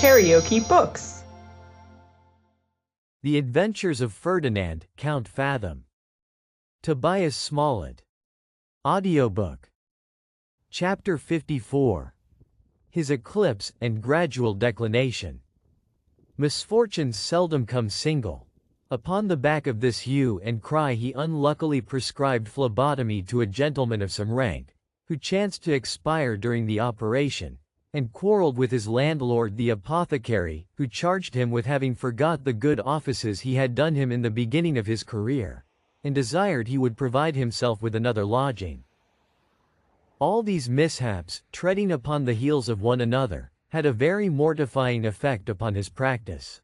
KaraokeBooks. The Adventures of Ferdinand, Count Fathom. Tobias Smollett. Audiobook. Chapter 54. His Eclipse and Gradual Declination. Misfortunes seldom come single. Upon the back of this hue and cry he unluckily prescribed phlebotomy to a gentleman of some rank, who chanced to expire during the operation, and quarrelled with his landlord the apothecary, who charged him with having forgot the good offices he had done him in the beginning of his career, and desired he would provide himself with another lodging. All these mishaps, treading upon the heels of one another, had a very mortifying effect upon his practice.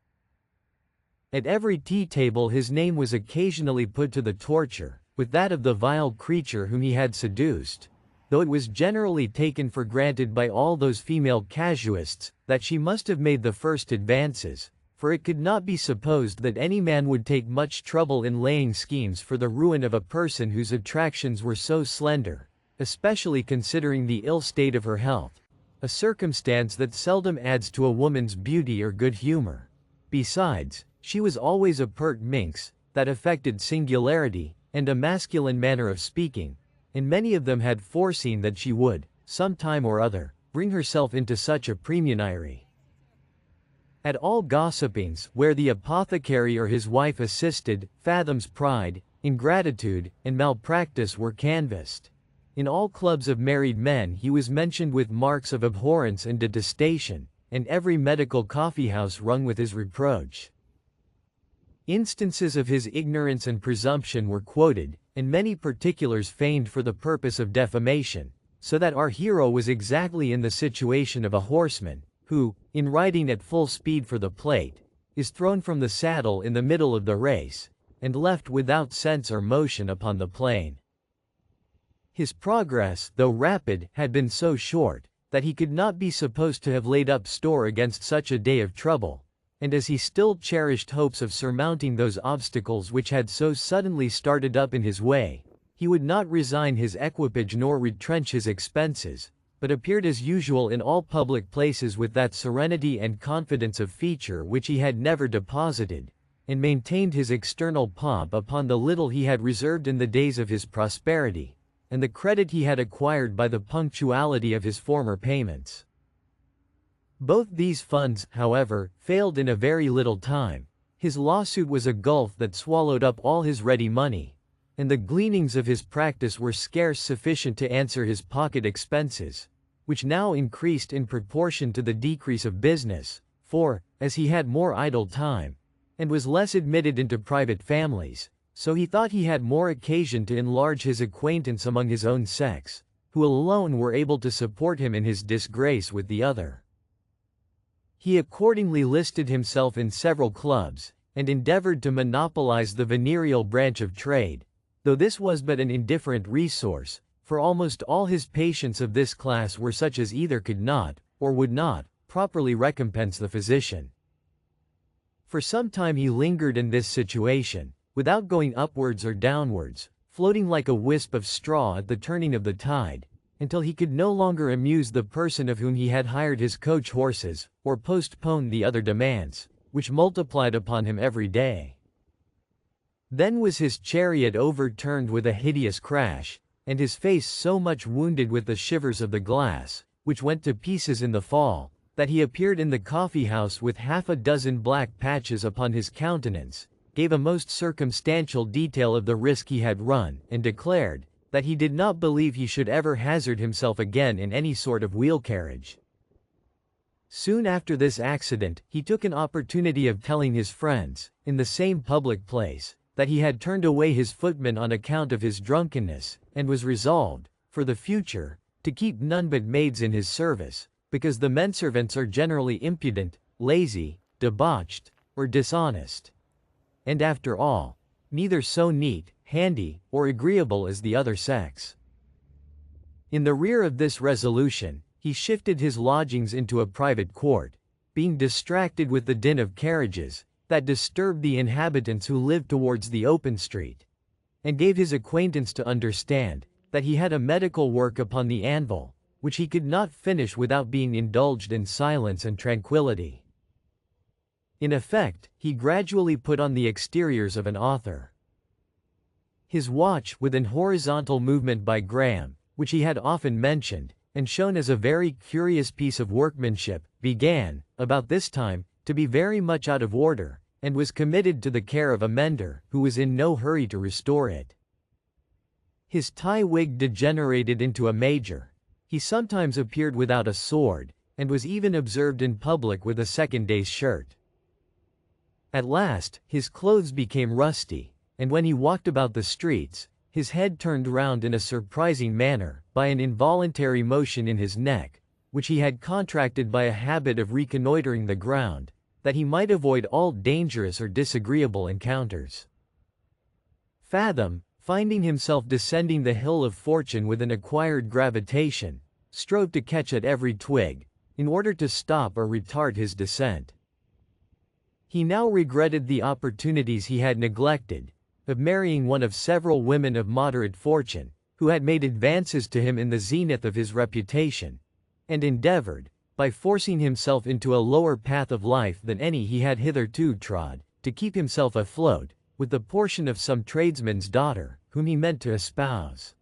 At every tea-table his name was occasionally put to the torture, with that of the vile creature whom he had seduced, though it was generally taken for granted by all those female casuists that she must have made the first advances, for it could not be supposed that any man would take much trouble in laying schemes for the ruin of a person whose attractions were so slender, especially considering the ill state of her health, a circumstance that seldom adds to a woman's beauty or good humor. Besides, she was always a pert minx, that affected singularity, and a masculine manner of speaking, and many of them had foreseen that she would, some time or other, bring herself into such a penury. At all gossipings where the apothecary or his wife assisted, Fathom's pride, ingratitude, and malpractice were canvassed. In all clubs of married men he was mentioned with marks of abhorrence and detestation, and every medical coffee-house rung with his reproach. Instances of his ignorance and presumption were quoted, and many particulars feigned for the purpose of defamation, so that our hero was exactly in the situation of a horseman, who, in riding at full speed for the plate, is thrown from the saddle in the middle of the race, and left without sense or motion upon the plain. His progress, though rapid, had been so short, that he could not be supposed to have laid up store against such a day of trouble, and as he still cherished hopes of surmounting those obstacles which had so suddenly started up in his way, he would not resign his equipage nor retrench his expenses, but appeared as usual in all public places with that serenity and confidence of feature which he had never deposited, and maintained his external pomp upon the little he had reserved in the days of his prosperity, and the credit he had acquired by the punctuality of his former payments. Both these funds, however, failed in a very little time. His lawsuit was a gulf that swallowed up all his ready money, and the gleanings of his practice were scarce sufficient to answer his pocket expenses, which now increased in proportion to the decrease of business, for, as he had more idle time, and was less admitted into private families, so he thought he had more occasion to enlarge his acquaintance among his own sex, who alone were able to support him in his disgrace with the other. He accordingly listed himself in several clubs, and endeavored to monopolize the venereal branch of trade, though this was but an indifferent resource, for almost all his patients of this class were such as either could not, or would not, properly recompense the physician. For some time he lingered in this situation, without going upwards or downwards, floating like a wisp of straw at the turning of the tide, until he could no longer amuse the person of whom he had hired his coach horses, or postpone the other demands, which multiplied upon him every day. Then was his chariot overturned with a hideous crash, and his face so much wounded with the shivers of the glass, which went to pieces in the fall, that he appeared in the coffee-house with half a dozen black patches upon his countenance, gave a most circumstantial detail of the risk he had run, and declared that he did not believe he should ever hazard himself again in any sort of wheel carriage. Soon after this accident, he took an opportunity of telling his friends, in the same public place, that he had turned away his footman on account of his drunkenness, and was resolved, for the future, to keep none but maids in his service, because the menservants are generally impudent, lazy, debauched, or dishonest, and after all, neither so neat, handy, or agreeable as the other sex. In the rear of this resolution, he shifted his lodgings into a private court, being distracted with the din of carriages that disturbed the inhabitants who lived towards the open street, and gave his acquaintance to understand that he had a medical work upon the anvil, which he could not finish without being indulged in silence and tranquillity. In effect, he gradually put on the exteriors of an author. His watch, with an horizontal movement by Graham, which he had often mentioned, and shown as a very curious piece of workmanship, began, about this time, to be very much out of order, and was committed to the care of a mender, who was in no hurry to restore it. His tie wig degenerated into a major. He sometimes appeared without a sword, and was even observed in public with a second day's shirt. At last, his clothes became rusty, and when he walked about the streets, his head turned round in a surprising manner, by an involuntary motion in his neck, which he had contracted by a habit of reconnoitering the ground, that he might avoid all dangerous or disagreeable encounters. Fathom, finding himself descending the hill of fortune with an acquired gravitation, strove to catch at every twig, in order to stop or retard his descent. He now regretted the opportunities he had neglected, of marrying one of several women of moderate fortune, who had made advances to him in the zenith of his reputation, and endeavored, by forcing himself into a lower path of life than any he had hitherto trod, to keep himself afloat, with the portion of some tradesman's daughter, whom he meant to espouse.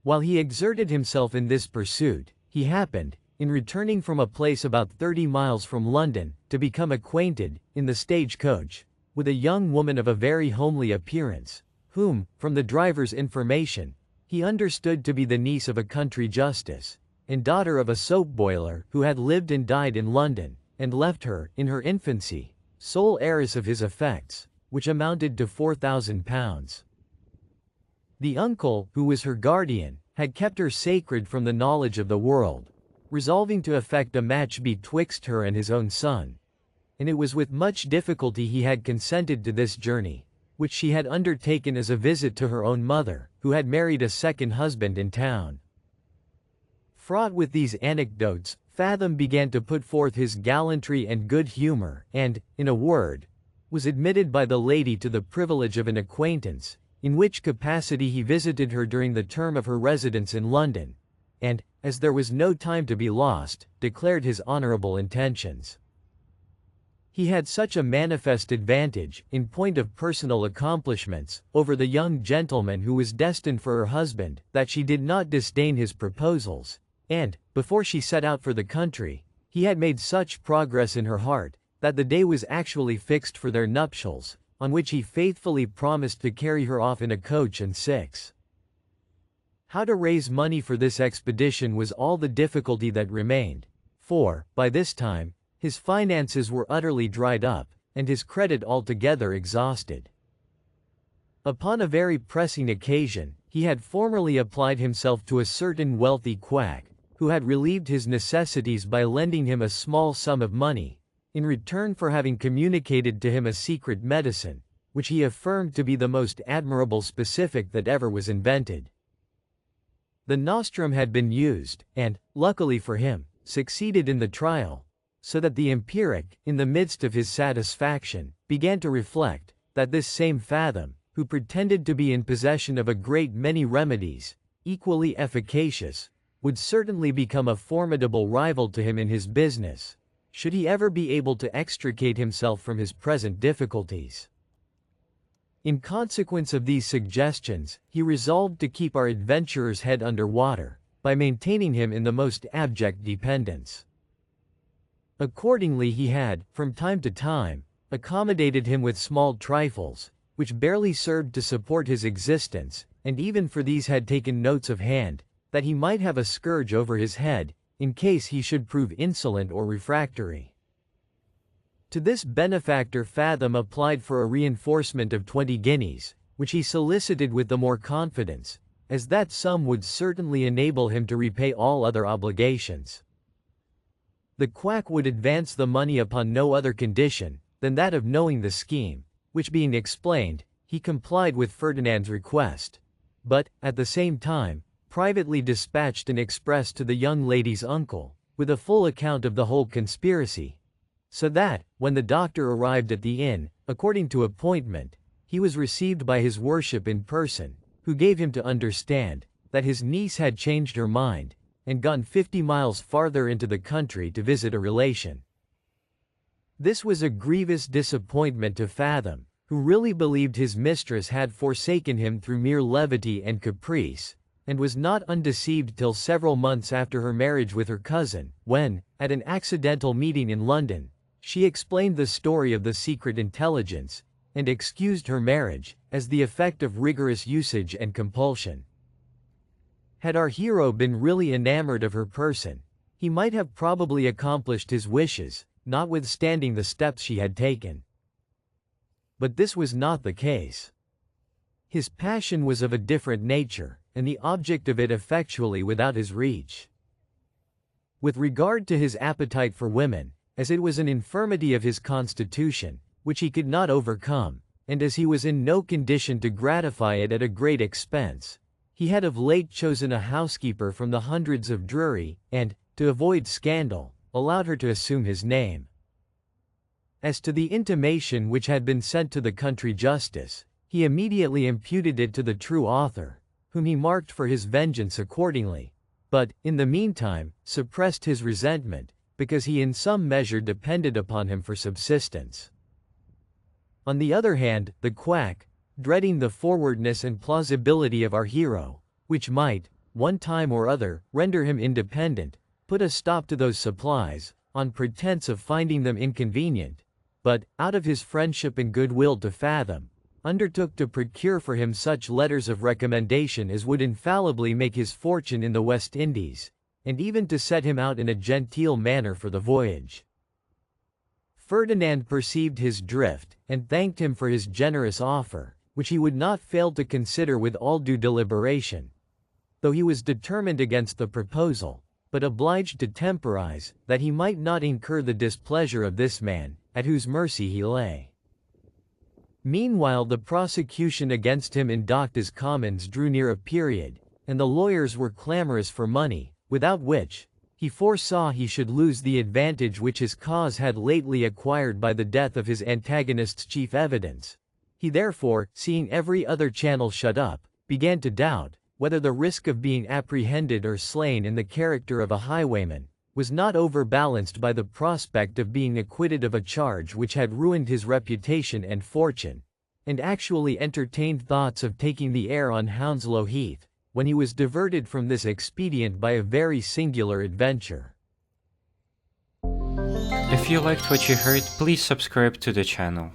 While he exerted himself in this pursuit, he happened, in returning from a place about 30 miles from London, to become acquainted, in the stage-coach, with a young woman of a very homely appearance, whom, from the driver's information, he understood to be the niece of a country justice, and daughter of a soap-boiler who had lived and died in London, and left her, in her infancy, sole heiress of his effects, which amounted to £4,000. The uncle, who was her guardian, had kept her sacred from the knowledge of the world, resolving to effect a match betwixt her and his own son, and it was with much difficulty he had consented to this journey, which she had undertaken as a visit to her own mother, who had married a second husband in town. Fraught with these anecdotes, Fathom began to put forth his gallantry and good humor, and, in a word, was admitted by the lady to the privilege of an acquaintance, in which capacity he visited her during the term of her residence in London, and, as there was no time to be lost, declared his honorable intentions. He had such a manifest advantage, in point of personal accomplishments, over the young gentleman who was destined for her husband, that she did not disdain his proposals, and, before she set out for the country, he had made such progress in her heart, that the day was actually fixed for their nuptials, on which he faithfully promised to carry her off in a coach and six. How to raise money for this expedition was all the difficulty that remained, for, by this time, his finances were utterly dried up, and his credit altogether exhausted. Upon a very pressing occasion, he had formerly applied himself to a certain wealthy quack, who had relieved his necessities by lending him a small sum of money, in return for having communicated to him a secret medicine, which he affirmed to be the most admirable specific that ever was invented. The nostrum had been used, and, luckily for him, succeeded in the trial, so that the empiric, in the midst of his satisfaction, began to reflect, that this same Fathom, who pretended to be in possession of a great many remedies, equally efficacious, would certainly become a formidable rival to him in his business, should he ever be able to extricate himself from his present difficulties. In consequence of these suggestions, he resolved to keep our adventurer's head under water, by maintaining him in the most abject dependence. Accordingly he had, from time to time, accommodated him with small trifles, which barely served to support his existence, and even for these had taken notes of hand, that he might have a scourge over his head, in case he should prove insolent or refractory. To this benefactor Fathom applied for a reinforcement of 20 guineas, which he solicited with the more confidence, as that sum would certainly enable him to repay all other obligations. The quack would advance the money upon no other condition than that of knowing the scheme, which being explained, he complied with Ferdinand's request, but, at the same time, privately dispatched an express to the young lady's uncle, with a full account of the whole conspiracy, so that, when the doctor arrived at the inn, according to appointment, he was received by his worship in person, who gave him to understand, that his niece had changed her mind, and gone 50 miles farther into the country to visit a relation. This was a grievous disappointment to Fathom, who really believed his mistress had forsaken him through mere levity and caprice, and was not undeceived till several months after her marriage with her cousin, when, at an accidental meeting in London, she explained the story of the secret intelligence, and excused her marriage, as the effect of rigorous usage and compulsion. Had our hero been really enamored of her person, he might have probably accomplished his wishes, notwithstanding the steps she had taken. But this was not the case. His passion was of a different nature, and the object of it effectually without his reach. With regard to his appetite for women, as it was an infirmity of his constitution, which he could not overcome, and as he was in no condition to gratify it at a great expense, he had of late chosen a housekeeper from the hundreds of Drury, and, to avoid scandal, allowed her to assume his name. As to the intimation which had been sent to the country justice, he immediately imputed it to the true author, whom he marked for his vengeance accordingly, but, in the meantime, suppressed his resentment, because he in some measure depended upon him for subsistence. On the other hand, the quack, dreading the forwardness and plausibility of our hero, which might, one time or other, render him independent, put a stop to those supplies, on pretense of finding them inconvenient, but, out of his friendship and goodwill to Fathom, undertook to procure for him such letters of recommendation as would infallibly make his fortune in the West Indies, and even to set him out in a genteel manner for the voyage. Ferdinand perceived his drift, and thanked him for his generous offer, which he would not fail to consider with all due deliberation, though he was determined against the proposal, but obliged to temporize, that he might not incur the displeasure of this man, at whose mercy he lay. Meanwhile the prosecution against him in Doctors' Commons drew near a period, and the lawyers were clamorous for money, without which, he foresaw he should lose the advantage which his cause had lately acquired by the death of his antagonist's chief evidence. He therefore, seeing every other channel shut up, began to doubt, whether the risk of being apprehended or slain in the character of a highwayman, was not overbalanced by the prospect of being acquitted of a charge which had ruined his reputation and fortune, and actually entertained thoughts of taking the air on Hounslow Heath, when he was diverted from this expedient by a very singular adventure. If you liked what you heard, please subscribe to the channel.